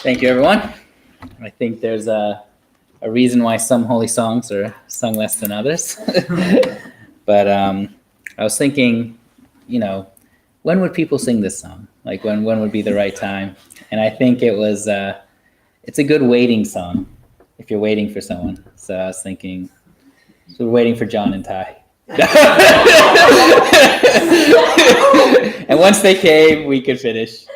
Thank you, everyone. I think there's a reason why some holy songs are sung less than others. But I was thinking, when would people sing this song? Like when would be the right time? And I think it's a good waiting song if you're waiting for someone. So I was thinking, so we're waiting for John and Ty. And once they came, we could finish.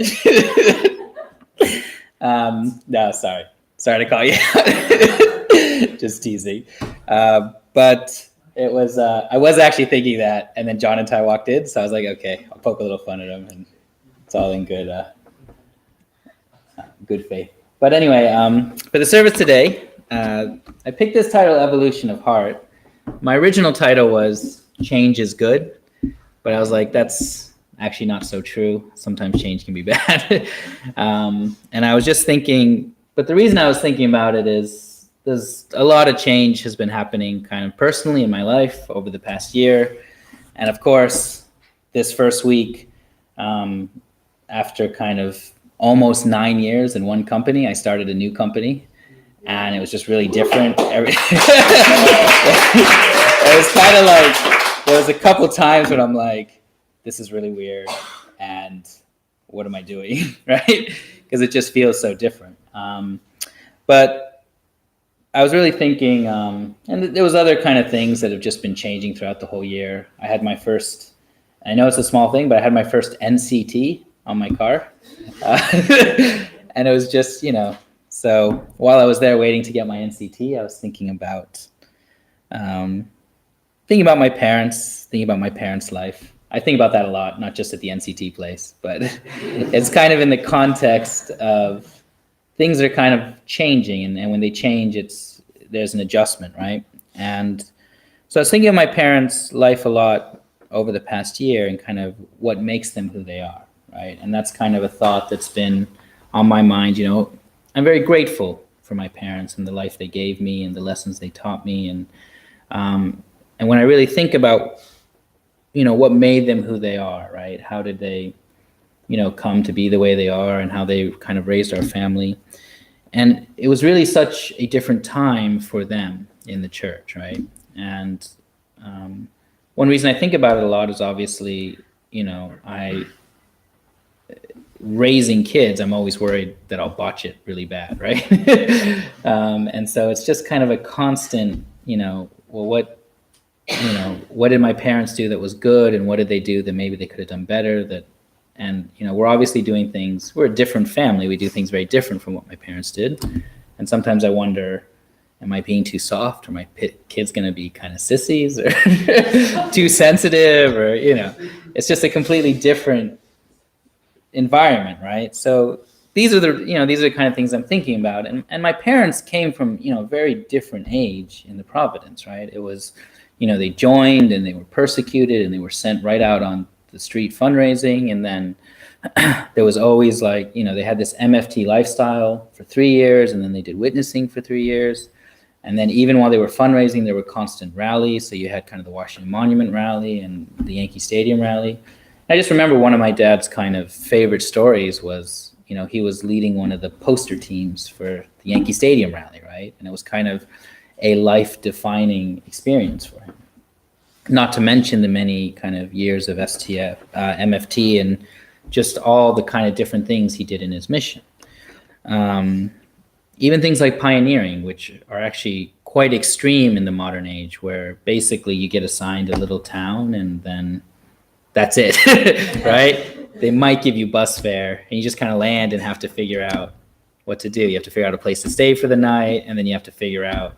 No, sorry to call you out. Just teasing. But it was, I was actually thinking that, and then John and Ty walked in, so I was like, okay, I'll poke a little fun at them, and it's all in good faith. But anyway, for the service today, I picked this title, Evolution of Heart. My original title was Change is Good, but I was like, that's actually not so true. Sometimes change can be bad. And I was just thinking, but the reason I was thinking about it is there's a lot of change has been happening kind of personally in my life over the past year. And of course, this first week, after kind of almost 9 years in one company, I started a new company. And it was just really different. It was kind of like, there was a couple times when I'm like, this is really weird, and what am I doing, right? Because it just feels so different. But I was really thinking, and there was other kind of things that have just been changing throughout the whole year. I had my first, I know it's a small thing, but I had my first NCT on my car. And it was just, so while I was there waiting to get my NCT, I was thinking about my parents, thinking about my parents' life. I think about that a lot, not just at the NCT place, but it's kind of in the context of things are kind of changing, and when they change, there's an adjustment, right? And so I was thinking of my parents' life a lot over the past year and kind of what makes them who they are, right? And that's kind of a thought that's been on my mind. I'm very grateful for my parents and the life they gave me and the lessons they taught me, and when I really think about what made them who they are, right? How did they, come to be the way they are, and how they kind of raised our family. And it was really such a different time for them in the church, right? And one reason I think about it a lot is obviously, raising kids, I'm always worried that I'll botch it really bad, right? And so it's just kind of a constant, what did my parents do that was good, and what did they do that maybe they could have done better? And we're obviously doing things, we're a different family, we do things very different from what my parents did. And sometimes I wonder, am I being too soft? Are my kids going to be kind of sissies or too sensitive? Or, it's just a completely different environment, right? So these are the kind of things I'm thinking about. And my parents came from, a very different age in the Providence, right? It was, they joined and they were persecuted and they were sent right out on the street fundraising. And then there was always they had this MFT lifestyle for 3 years, and then they did witnessing for 3 years. And then even while they were fundraising, there were constant rallies. So you had kind of the Washington Monument rally and the Yankee Stadium rally. I just remember one of my dad's kind of favorite stories was, he was leading one of the poster teams for the Yankee Stadium rally, right? And it was kind of a life-defining experience for him. Not to mention the many kind of years of MFT, and just all the kind of different things he did in his mission. Even things like pioneering, which are actually quite extreme in the modern age, where basically you get assigned a little town and then that's it, right? They might give you bus fare and you just kind of land and have to figure out what to do. You have to figure out a place to stay for the night, and then you have to figure out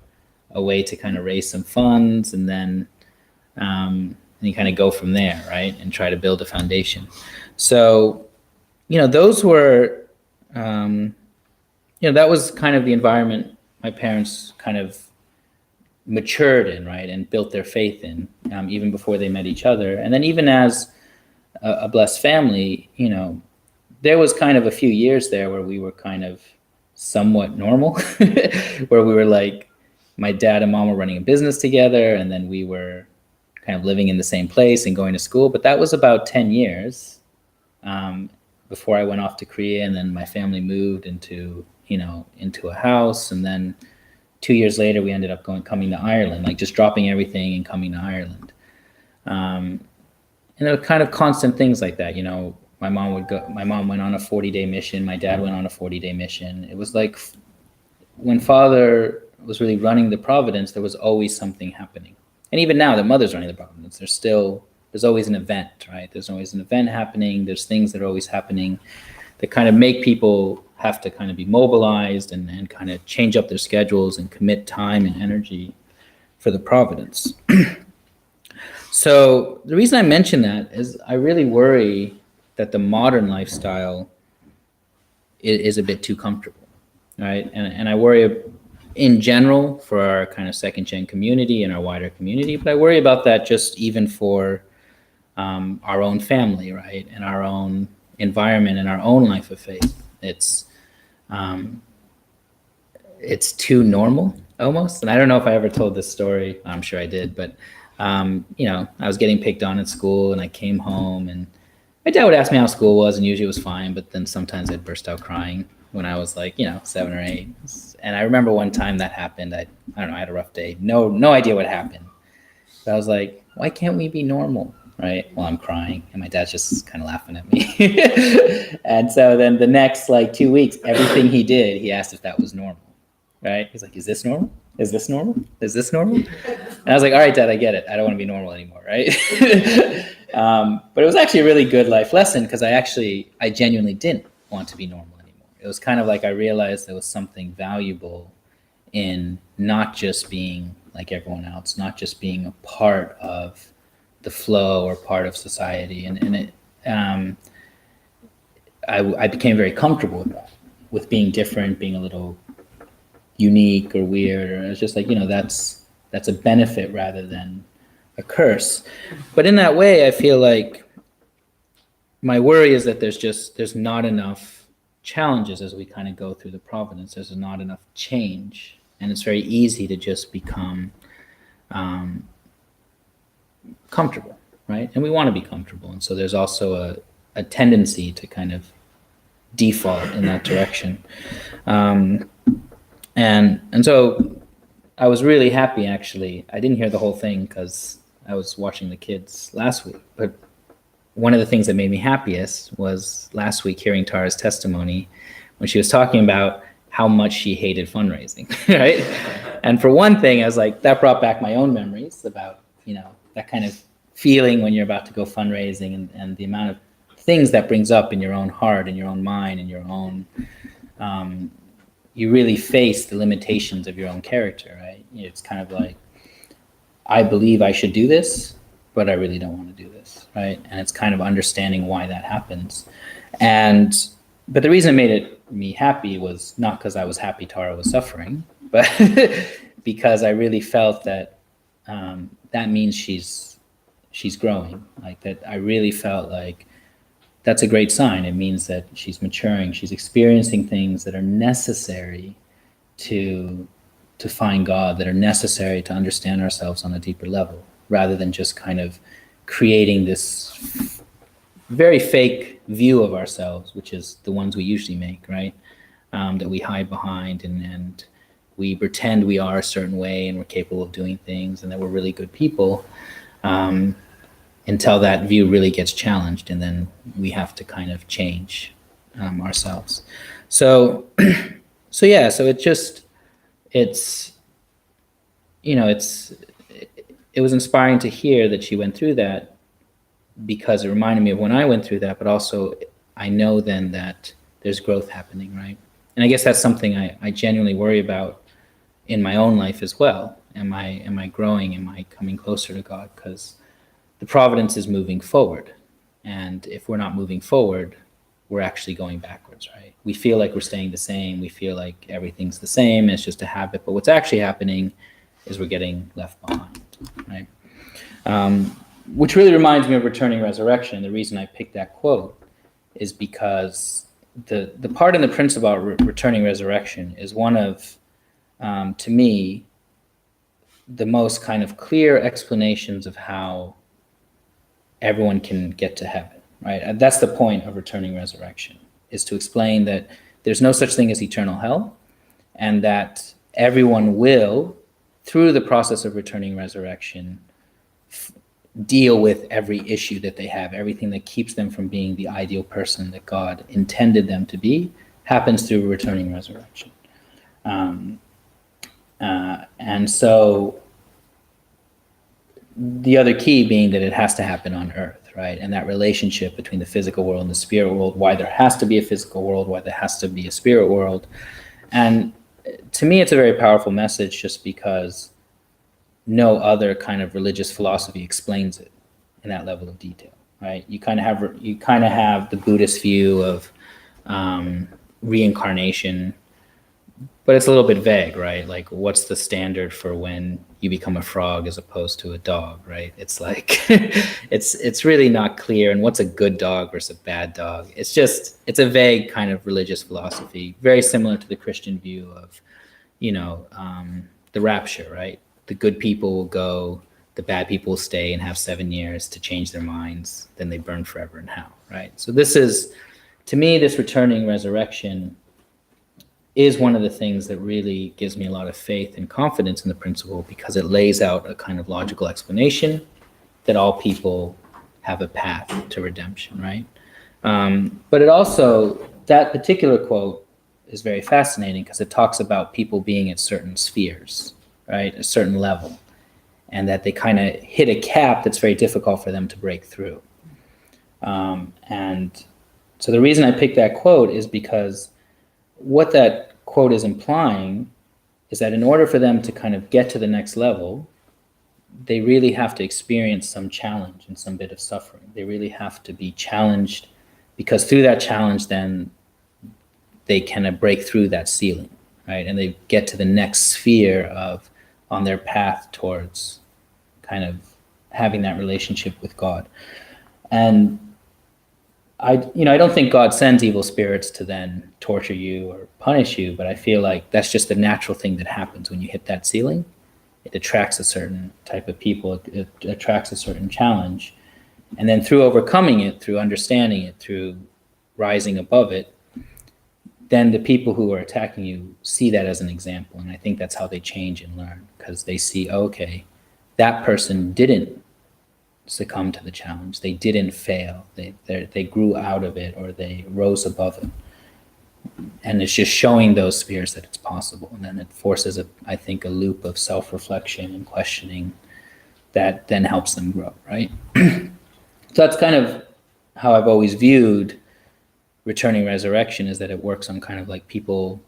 a way to kind of raise some funds, and then you kind of go from there, right? And try to build a foundation. So, those were, that was kind of the environment my parents kind of matured in, right? And built their faith in, even before they met each other. And then even as a blessed family, there was kind of a few years there where we were kind of somewhat normal, where we were like, my dad and mom were running a business together, and then we were kind of living in the same place and going to school. But that was about 10 years before I went off to Korea, and then my family moved into a house, and then 2 years later we ended up coming to Ireland, like just dropping everything and coming to Ireland. And there were kind of constant things like that. My mom went on a 40-day mission. My dad went on a 40-day mission. It was like when Father was really running the Providence, there was always something happening. And even now that Mother's running the Providence, there's always an event, right? There's always an event happening. There's things that are always happening that kind of make people have to kind of be mobilized and kind of change up their schedules and commit time and energy for the Providence. So the reason I mention that is I really worry that the modern lifestyle is a bit too comfortable, right? And I worry in general for our kind of second gen community and our wider community, but I worry about that just even for our own family, right? And our own environment and our own life of faith. It's too normal almost. And I don't know if I ever told this story. I'm sure I did, but I was getting picked on at school, and I came home, and my dad would ask me how school was, and usually it was fine, but then sometimes I'd burst out crying when I was like, 7 or 8. And I remember one time that happened. I don't know, I had a rough day. No idea what happened. But I was like, why can't we be normal, right? While I'm crying. And my dad's just kind of laughing at me. And so then the next 2 weeks, everything he did, he asked if that was normal, right? He's like, is this normal? Is this normal? Is this normal? And I was like, all right, Dad, I get it. I don't want to be normal anymore, right? But it was actually a really good life lesson, because I genuinely didn't want to be normal anymore. It was kind of like I realized there was something valuable in not just being like everyone else, not just being a part of the flow or part of society. And I became very comfortable with that, with being different, being a little unique or weird, or it's just like, that's a benefit rather than a curse. But in that way, I feel like my worry is that there's not enough challenges as we kind of go through the Providence. There's not enough change, and it's very easy to just become comfortable, right? And we want to be comfortable, and so there's also a tendency to kind of default in that direction. And so I was really happy, actually. I didn't hear the whole thing because I was watching the kids last week, but one of the things that made me happiest was last week hearing Tara's testimony when she was talking about how much she hated fundraising, right? And for one thing, I was like, that brought back my own memories about, that kind of feeling when you're about to go fundraising, and the amount of things that brings up in your own heart and your own mind and your own, you really face the limitations of your own character, right? It's kind of like, I believe I should do this, but I really don't want to do this, right? And it's kind of understanding why that happens. But the reason it made me happy was not because I was happy Tara was suffering, but because I really felt that that means she's growing. Like that, I really felt like that's a great sign. It means that she's maturing. She's experiencing things that are necessary to find God, that are necessary to understand ourselves on a deeper level, rather than just kind of creating this very fake view of ourselves, which is the ones we usually make, right? That we hide behind, and we pretend we are a certain way and we're capable of doing things and that we're really good people, until that view really gets challenged, and then we have to kind of change ourselves. So it was inspiring to hear that she went through that, because it reminded me of when I went through that, but also I know then that there's growth happening, right? And I guess that's something I genuinely worry about in my own life as well. Am I growing? Am I coming closer to God? Because the Providence is moving forward. And if we're not moving forward, we're actually going backwards, right? We feel like we're staying the same. We feel like everything's the same. It's just a habit. But what's actually happening is we're getting left behind, right? Which really reminds me of Returning Resurrection. The reason I picked that quote is because the part in the principle about returning resurrection is one of, to me, the most kind of clear explanations of how everyone can get to heaven, right? And that's the point of returning resurrection, is to explain that there's no such thing as eternal hell, and that everyone will, through the process of returning resurrection, deal with every issue that they have. Everything that keeps them from being the ideal person that God intended them to be happens through returning resurrection. And so the other key being that it has to happen on earth, right? And that relationship between the physical world and the spirit world, why there has to be a physical world, why there has to be a spirit world. And to me, it's a very powerful message, just because no other kind of religious philosophy explains it in that level of detail, right? You kind of have the Buddhist view of reincarnation, but it's a little bit vague, right? Like, what's the standard for when you become a frog as opposed to a dog, right? It's like, it's really not clear. And what's a good dog versus a bad dog? It's a vague kind of religious philosophy, very similar to the Christian view of, the rapture, right? The good people will go, the bad people will stay and have 7 years to change their minds, then they burn forever in hell, right? So to me, this returning resurrection is one of the things that really gives me a lot of faith and confidence in the principle, because it lays out a kind of logical explanation that all people have a path to redemption, right? But it also, that particular quote is very fascinating because it talks about people being at certain spheres, right? A certain level, and that they kind of hit a cap that's very difficult for them to break through. And so the reason I picked that quote is because what that quote is implying is that in order for them to kind of get to the next level, they really have to experience some challenge and some bit of suffering. They really have to be challenged, because through that challenge, then they can break through that ceiling, right? And they get to the next sphere on their path towards kind of having that relationship with God. And I don't think God sends evil spirits to then torture you or punish you, but I feel like that's just the natural thing that happens when you hit that ceiling. It attracts a certain type of people, it attracts a certain challenge. And then through overcoming it, through understanding it, through rising above it, then the people who are attacking you see that as an example. And I think that's how they change and learn, because they see, okay, that person didn't succumb to the challenge. They didn't fail. They grew out of it, or they rose above it. And it's just showing those spheres that it's possible. And then it forces, I think, a loop of self-reflection and questioning that then helps them grow, right? So that's kind of how I've always viewed returning resurrection, is that it works on kind of like people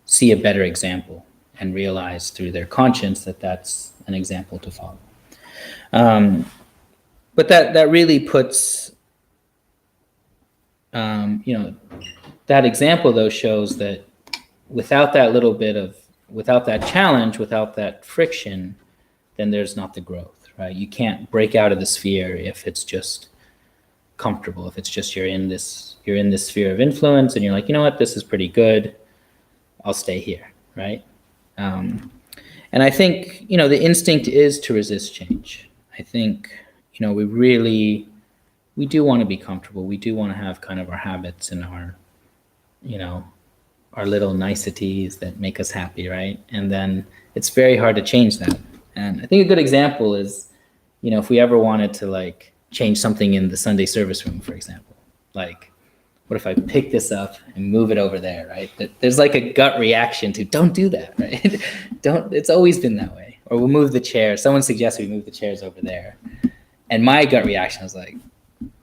see a better example and realize through their conscience that that's an example to follow. But that really puts, that example though shows that without that challenge, without that friction, then there's not the growth, right? You can't break out of the sphere if it's just comfortable, if it's just you're in this sphere of influence and you're like, you know what, this is pretty good, I'll stay here, right? And I think, the instinct is to resist change. I think, we do want to be comfortable. We do want to have kind of our habits and our little niceties that make us happy, right? And then it's very hard to change that. And I think a good example is, if we ever wanted to like change something in the Sunday service room, for example, like, what if I pick this up and move it over there, right? There's like a gut reaction to, don't do that, right? It's always been that way. Or we'll move the chair. Someone suggested we move the chairs over there. And my gut reaction was like,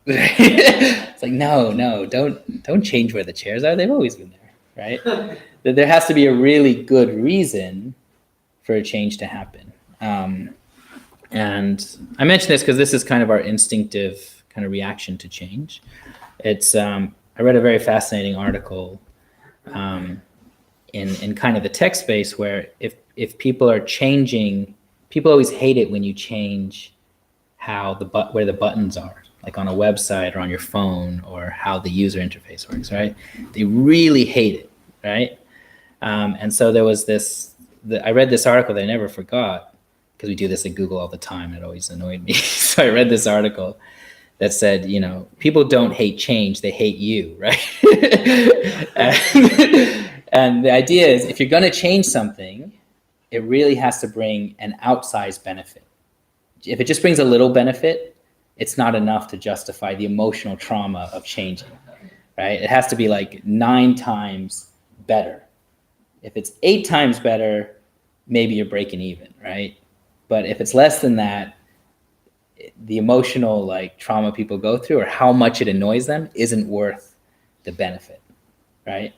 it's like, no, don't change where the chairs are. They've always been there, right? There has to be a really good reason for a change to happen. And I mention this because this is kind of our instinctive kind of reaction to change. It's, I read a very fascinating article in kind of the tech space where if people are changing, people always hate it when you change where the buttons are, like on a website or on your phone, or how the user interface works, right? They really hate it, right? And so there was I read this article that I never forgot, because we do this at Google all the time. It always annoyed me. So I read this article that said, people don't hate change, they hate you, right? and the idea is, if you're going to change something, it really has to bring an outsized benefit. If it just brings a little benefit, it's not enough to justify the emotional trauma of changing, right? It has to be like 9 times better. If it's 8 times better, maybe you're breaking even, right? But if it's less than that, the emotional like trauma people go through, or how much it annoys them, isn't worth the benefit, right?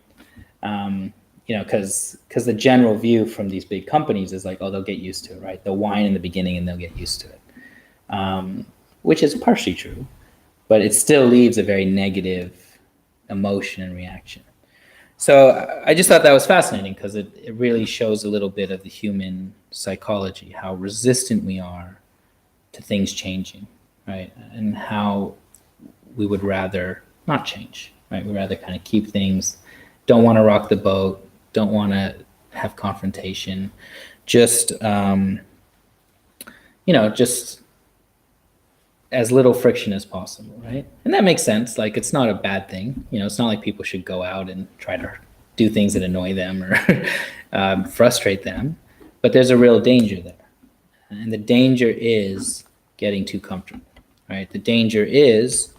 Because the general view from these big companies is like, oh, they'll get used to it, right? They'll whine in the beginning and they'll get used to it, which is partially true, but it still leaves a very negative emotion and reaction. So I just thought that was fascinating, because it really shows a little bit of the human psychology, how resistant we are to things changing, right? And how we would rather not change, right? We'd rather kind of keep things, don't want to rock the boat, don't want to have confrontation, just, just as little friction as possible, right? And that makes sense. Like, it's not a bad thing. It's not like people should go out and try to do things that annoy them or frustrate them, but there's a real danger there. And the danger is getting too comfortable, right? The danger is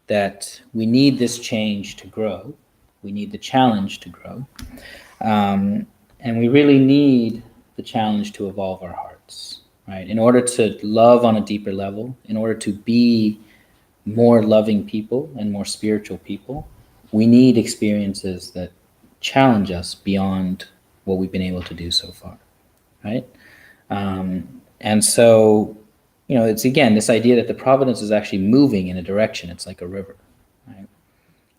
that we need this change to grow. We need the challenge to grow. And we really need the challenge to evolve our hearts, right? In order to love on a deeper level, in order to be more loving people and more spiritual people, we need experiences that challenge us beyond what we've been able to do so far, right? And so, it's, again, this idea that the providence is actually moving in a direction. It's like a river, right?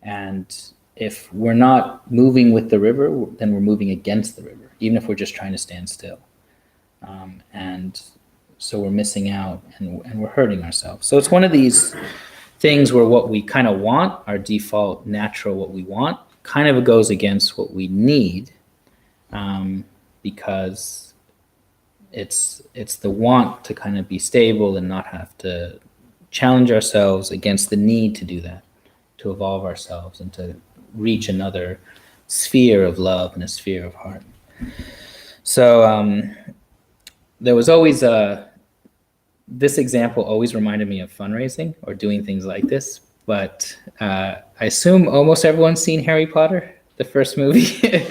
And if we're not moving with the river, then we're moving against the river, even if we're just trying to stand still. And so we're missing out, and we're hurting ourselves. So it's one of these things where what we kind of want, our default natural what we want, kind of goes against what we need, because it's the want to kind of be stable and not have to challenge ourselves against the need to do that, to evolve ourselves and to reach another sphere of love and a sphere of heart. So there was always this example always reminded me of fundraising or doing things like this. But I assume almost everyone's seen Harry Potter, the first movie,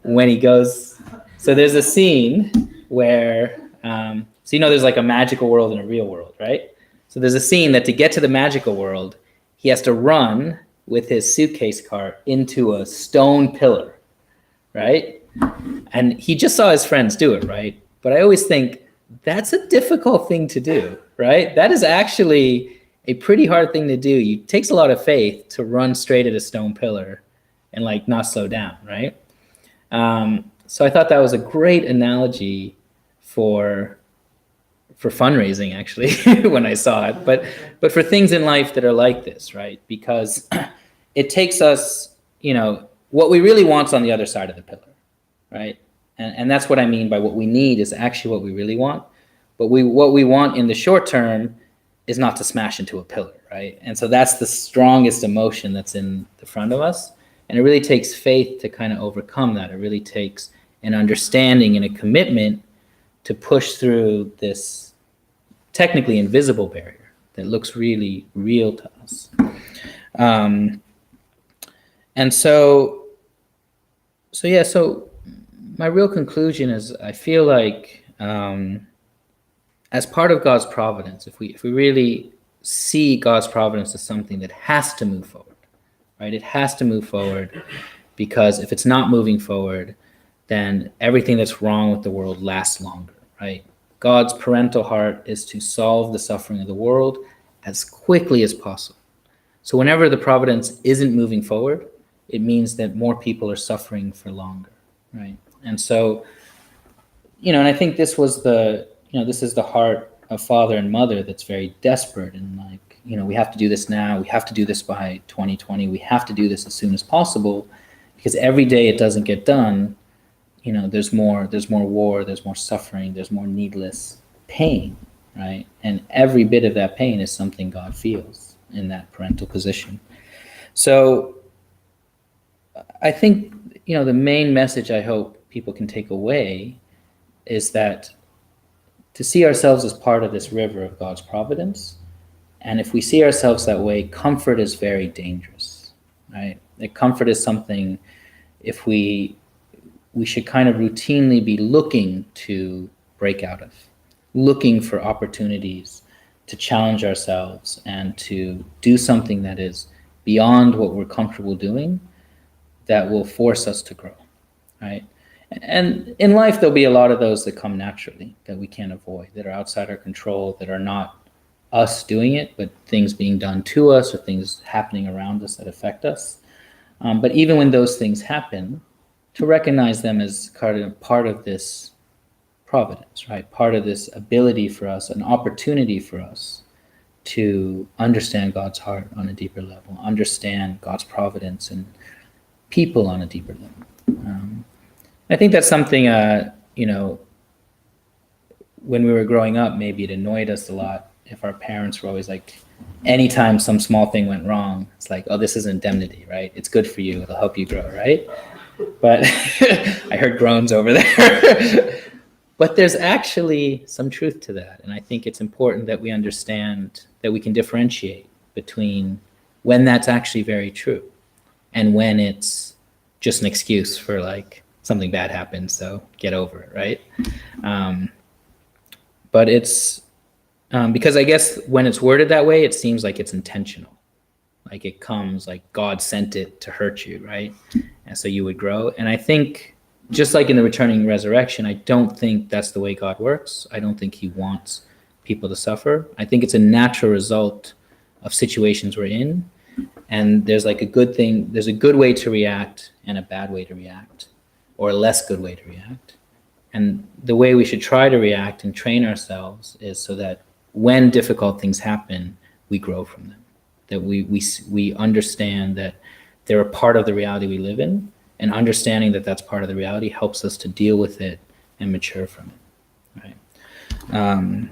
when he goes. So there's a scene where, there's like a magical world and a real world, right? So there's a scene that to get to the magical world, he has to run with his suitcase cart into a stone pillar, right? And he just saw his friends do it, right? But I always think that's a difficult thing to do, right? That is actually a pretty hard thing to do. It takes a lot of faith to run straight at a stone pillar and like not slow down, right? So I thought that was a great analogy for fundraising, actually, when I saw it, but for things in life that are like this, right? Because it takes us, what we really want's on the other side of the pillar, right? And that's what I mean by what we need is actually what we really want. But what we want in the short term is not to smash into a pillar, right? And so that's the strongest emotion that's in the front of us. And it really takes faith to kind of overcome that. It really takes an understanding and a commitment to push through this technically invisible barrier that looks really real to us. And so my real conclusion is I feel like as part of God's providence, if we really see God's providence as something that has to move forward, right? It has to move forward, because if it's not moving forward, then everything that's wrong with the world lasts longer, right? God's parental heart is to solve the suffering of the world as quickly as possible. So whenever the providence isn't moving forward, it means that more people are suffering for longer, right? And so, and I think this was this is the heart of father and mother that's very desperate and like, we have to do this now. We have to do this by 2020. We have to do this as soon as possible, because every day it doesn't get done, there's more war, there's more suffering, there's more needless pain, right? And every bit of that pain is something God feels, in that parental position. So I think, the main message I hope people can take away is that to see ourselves as part of this river of God's providence. And if we see ourselves that way, comfort is very dangerous, right? That comfort is something, if we should kind of routinely be looking to break out of, looking for opportunities to challenge ourselves and to do something that is beyond what we're comfortable doing, that will force us to grow, right? And in life, there'll be a lot of those that come naturally that we can't avoid, that are outside our control, that are not us doing it, but things being done to us or things happening around us that affect us. But even when those things happen, to recognize them as kind of part of this providence, right? Part of this ability for us, an opportunity for us to understand God's heart on a deeper level, understand God's providence and people on a deeper level. I think that's something, when we were growing up, maybe it annoyed us a lot if our parents were always like, anytime some small thing went wrong, it's like, oh, this is indemnity, right? It's good for you. It'll help you grow, right? But I heard groans over there. But there's actually some truth to that. And I think it's important that we understand that we can differentiate between when that's actually very true and when it's just an excuse for like something bad happened, so get over it, right? But it's because I guess when it's worded that way, it seems like it's intentional. Like it comes like God sent it to hurt you, right? And so you would grow. And I think just like in the returning resurrection, I don't think that's the way God works. I don't think he wants people to suffer. I think it's a natural result of situations we're in. And there's like a good thing, there's a good way to react and a bad way to react, or a less good way to react. And the way we should try to react and train ourselves is so that when difficult things happen, we grow from them. That we understand that they're a part of the reality we live in, and understanding that that's part of the reality helps us to deal with it and mature from it, right?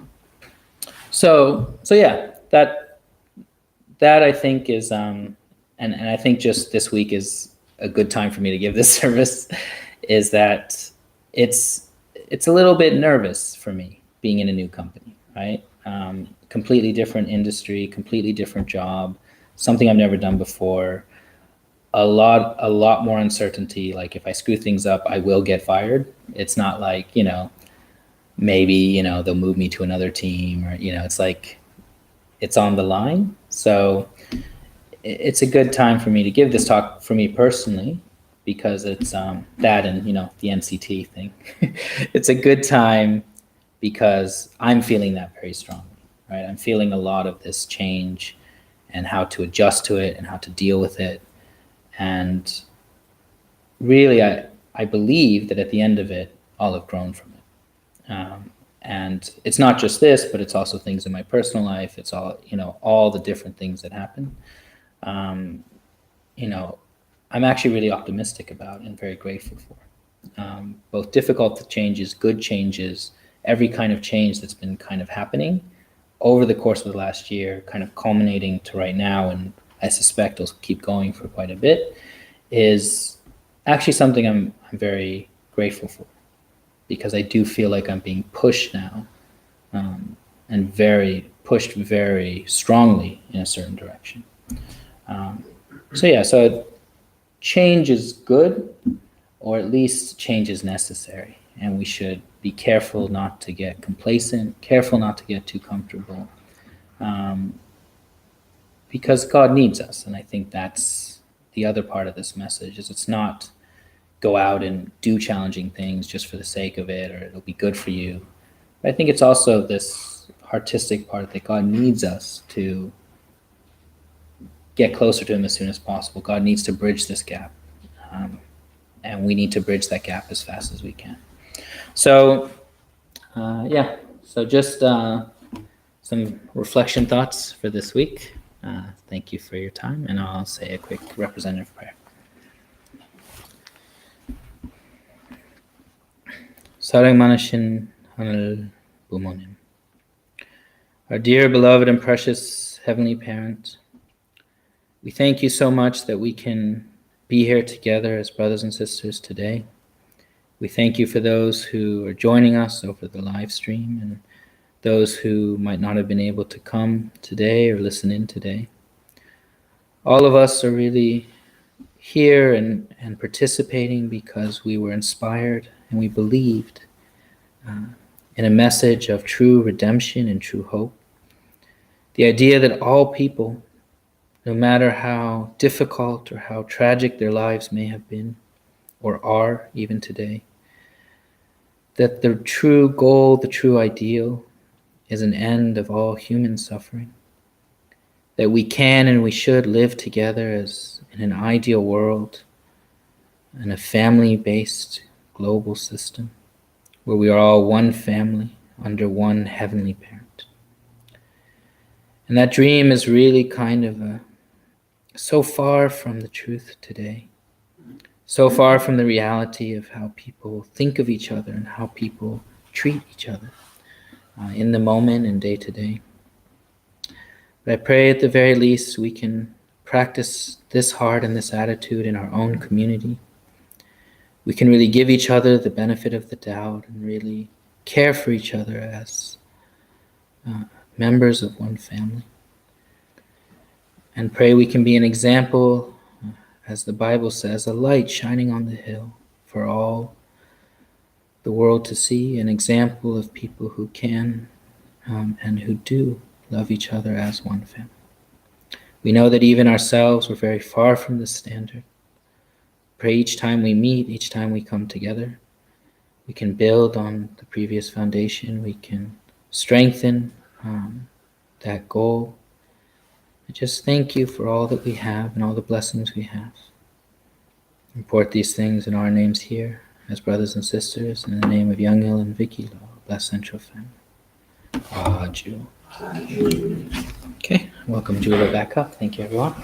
So yeah, that I think is, and I think just this week is a good time for me to give this service, is that it's a little bit nervous for me being in a new company, right? Completely different industry, completely different job, something I've never done before. A lot more uncertainty. Like if I screw things up, I will get fired. It's not like, maybe, they'll move me to another team or, it's like, it's on the line. So it's a good time for me to give this talk for me personally, because it's that and, the NCT thing. It's a good time because I'm feeling that very strongly, right? I'm feeling a lot of this change and how to adjust to it and how to deal with it. And really, I believe that at the end of it, I'll have grown from it. And it's not just this, but it's also things in my personal life. It's all, all the different things that happen. I'm actually really optimistic about and very grateful for. Both difficult changes, good changes, every kind of change that's been kind of happening over the course of the last year, kind of culminating to right now, and I suspect it'll keep going for quite a bit, is actually something I'm very grateful for, because I do feel like I'm being pushed now, and pushed very strongly in a certain direction. So change is good, or at least change is necessary, and we should be careful not to get complacent, careful not to get too comfortable, because God needs us. And I think that's the other part of this message, is it's not go out and do challenging things just for the sake of it, or it'll be good for you. But I think it's also this artistic part that God needs us to get closer to him as soon as possible. God needs to bridge this gap. And we need to bridge that gap as fast as we can. So, so just some reflection thoughts for this week. Thank you for your time, and I'll say a quick representative prayer. Sarang Manashin Hanal Bumonim. Our dear, beloved, and precious Heavenly Parent, We thank you so much that we can be here together as brothers and sisters today. We thank you for those who are joining us over the live stream and those who might not have been able to come today or listen in today. All of us are really here and participating because we were inspired and we believed in a message of true redemption and true hope. The idea that all people, no matter how difficult or how tragic their lives may have been or are even today, that the true goal, the true ideal, is an end of all human suffering. That we can and we should live together as in an ideal world, in a family-based global system, where we are all one family under one heavenly parent. And that dream is really kind of so far from the truth today, so far from the reality of how people think of each other and how people treat each other in the moment and day to day. But I pray at the very least we can practice this heart and this attitude in our own community. We can really give each other the benefit of the doubt and really care for each other as members of one family. And pray we can be an example, as the Bible says, a light shining on the hill for all the world to see, an example of people who can and who do love each other as one family. We know that even ourselves, we're very far from this standard. Pray each time we meet, each time we come together, we can build on the previous foundation, we can strengthen that goal. I just thank you for all that we have and all the blessings we have. Report these things in our names here as brothers and sisters in the name of Young-il and Vicky Law, Blessed Central Family. Aju. Okay, welcome Julia back up. Thank you, everyone.